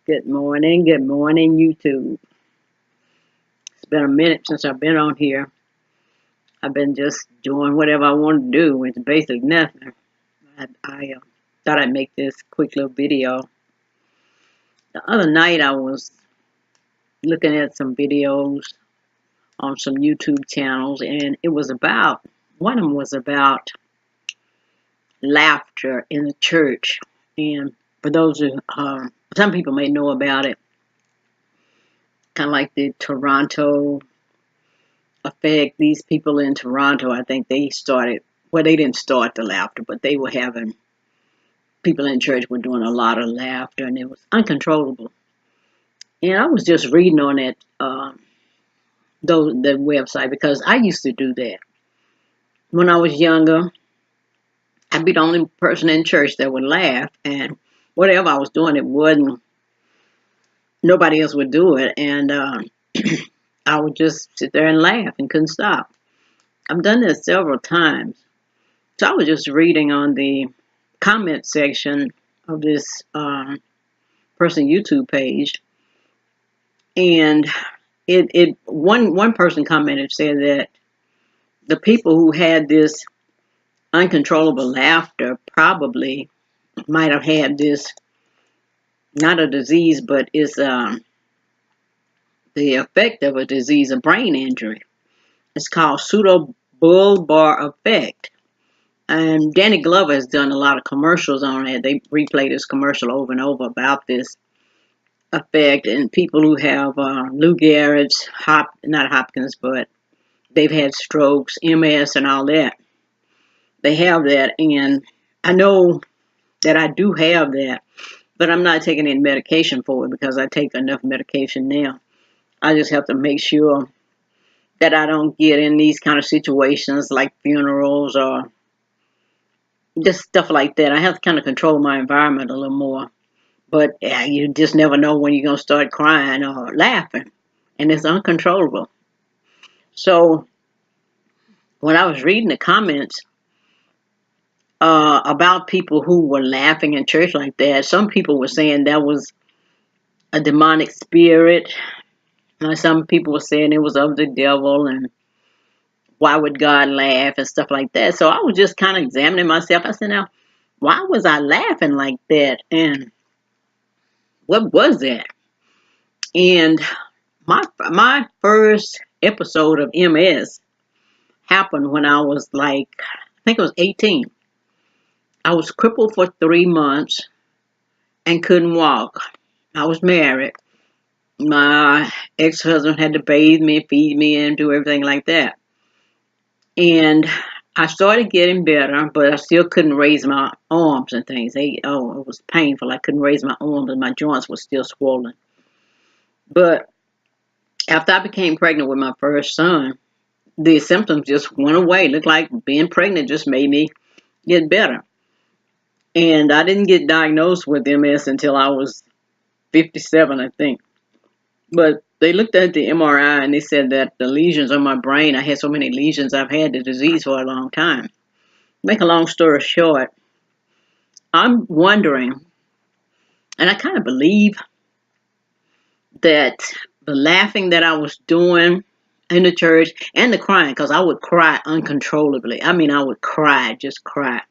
Good morning, YouTube. It's been a minute since I've been on here. I've been just doing whatever I want to do. It's basically nothing. I thought I'd make this quick little video. The other night I was looking at some videos on some YouTube channels, and it was about, one of them was about laughter in the church. And for those who, some people may know about it, kind of like the Toronto Affect. These people in Toronto, I think they started, well, they didn't start the laughter, but they were having, people in church were doing a lot of laughter, and it was uncontrollable. And I was just reading on it, the website, because I used to do that. When I was younger, I'd be the only person in church that would laugh, and whatever I was doing, it wasn't, nobody else would do it, and I would just sit there and laugh and couldn't stop. I've done this several times. So I was just reading on the comment section of this person YouTube page, and one person commented, said that the people who had this uncontrollable laughter probably might have had this, not a disease, but it's the effect of a disease, a brain injury. It's called PseudoBulbar Affect. And Danny Glover has done a lot of commercials on it. They replay this commercial over and over about this effect, and people who have Lou Gehrig's, not Hopkins, but they've had strokes, MS, and all that. They have that, and I know that I do have that, but I'm not taking any medication for it because I take enough medication now. I just have to make sure that I don't get in these kind of situations like funerals or just stuff like that. I have to kind of control my environment a little more. But yeah, you just never know when you're going to start crying or laughing. And it's uncontrollable. So when I was reading the comments about people who were laughing in church like that, some people were saying that was a demonic spirit. Some people were saying it was of the devil, and why would God laugh and stuff like that. So I was just kind of examining myself. I said, now, why was I laughing like that? And what was that? And my first episode of MS happened when I was like, I think I was 18. I was crippled for 3 months and couldn't walk. I was married. My ex-husband had to bathe me, feed me, and do everything like that. And I started getting better, but I still couldn't raise my arms and things. It was painful. I couldn't raise my arms, and my joints were still swollen. But after I became pregnant with my first son, the symptoms just went away. It looked like being pregnant just made me get better. And I didn't get diagnosed with MS until I was 57, I think. But they looked at the MRI and they said that the lesions on my brain, I had so many lesions, I've had the disease for a long time. Make a long story short, I'm wondering, and I kind of believe that the laughing that I was doing in the church and the crying, because I would cry uncontrollably. I mean, I would cry, just cry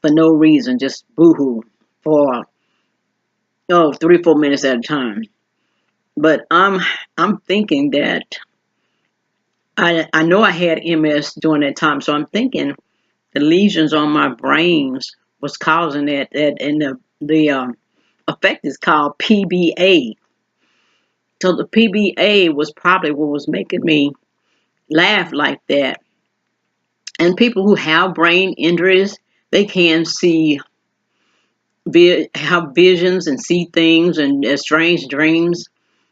for no reason, just boo-hoo for 3 or 4 minutes at a time. But I'm thinking that I know I had MS during that time, so I'm thinking the lesions on my brains was causing it, and the effect is called PBA. So the PBA was probably what was making me laugh like that. And people who have brain injuries, they can have visions and see things and strange dreams,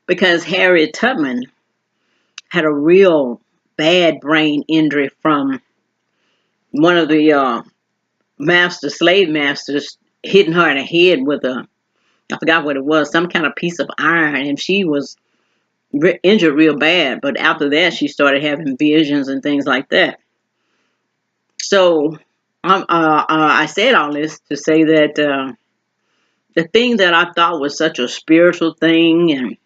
because Harriet Tubman had a real bad brain injury from one of the slave masters hitting her in the head with I forgot what it was, some kind of piece of iron, and she was injured real bad. But after that, she started having visions and things like that. So I said all this to say that the thing that I thought was such a spiritual thing and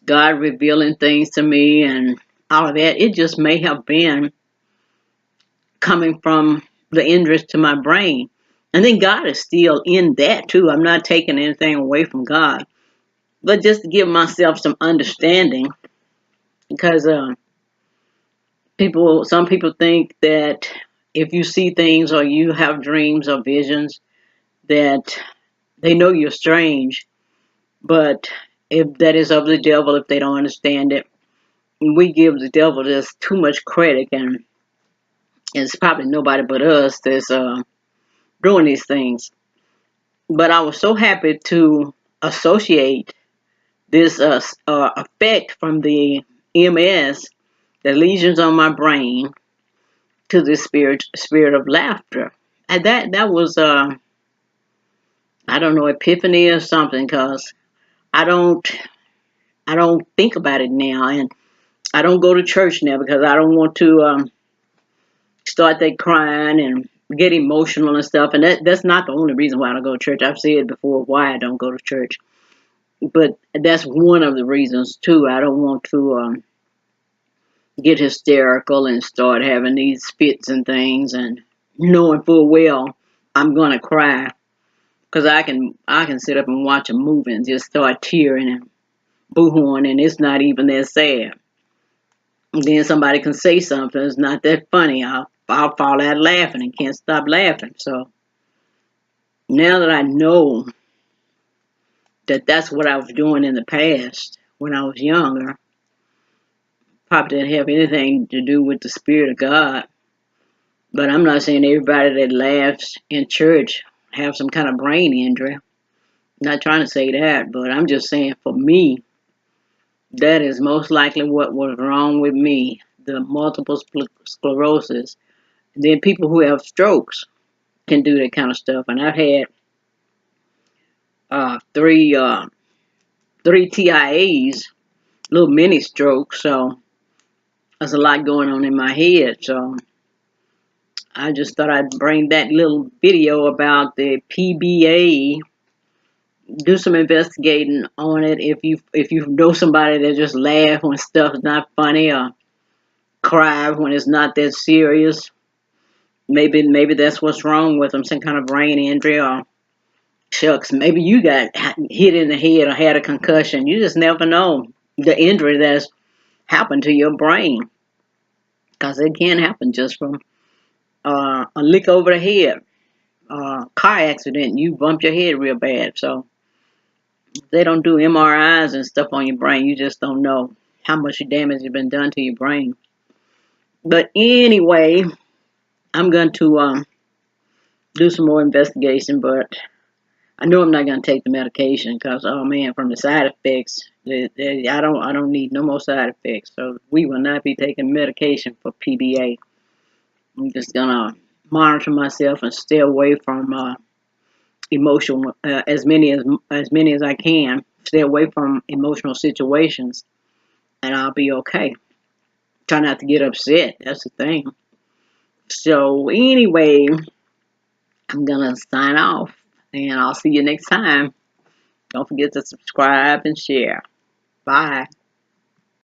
God revealing things to me and all of that, it just may have been coming from the injuries to my brain. And then God is still in that too. I'm not taking anything away from God, but just to give myself some understanding, because some people think that if you see things or you have dreams or visions, that they know you're strange. But if that is of the devil, if they don't understand it, we give the devil just too much credit, and it's probably nobody but us that's doing these things. But I was so happy to associate this effect from the MS, the lesions on my brain, to the spirit of laughter. And that was I don't know, epiphany or something, because I don't I don't think about it now, and I don't go to church now because I don't want to start that crying and get emotional and stuff. And that's not the only reason why I don't go to church. I've said before why I don't go to church, but that's one of the reasons too. I don't want to get hysterical and start having these fits and things, and knowing full well I'm gonna cry, because I can sit up and watch a movie and just start tearing and boohooing, and it's not even that sad. And then somebody can say something it's not that funny. I'll fall out laughing and can't stop laughing. So now that I know that that's what I was doing in the past when I was younger, probably didn't have anything to do with the Spirit of God. But I'm not saying everybody that laughs in church have some kind of brain injury. I'm not trying to say that, but I'm just saying for me, that is most likely what was wrong with me. The multiple sclerosis. Then people who have strokes can do that kind of stuff. And I've had three TIAs, little mini strokes. So there's a lot going on in my head. So I just thought I'd bring that little video about the PBA. Do some investigating on it. If you know somebody that just laugh when stuff's not funny, or cry when it's not that serious, maybe that's what's wrong with them. Some kind of brain injury, or shucks, maybe you got hit in the head or had a concussion. You just never know the injury that's happened to your brain, because it can happen just from a lick over the head, car accident. You bumped your head real bad. So they don't do MRIs and stuff on your brain. You just don't know how much damage has been done to your brain. But anyway, I'm going to do some more investigation, but I know I'm not going to take the medication because, oh man, from the side effects, I don't need no more side effects. So we will not be taking medication for PBA. I'm just gonna monitor myself and stay away from emotional as many as I can. Stay away from emotional situations, and I'll be okay. Try not to get upset. That's the thing. So anyway, I'm gonna sign off, and I'll see you next time. Don't forget to subscribe and share. Bye.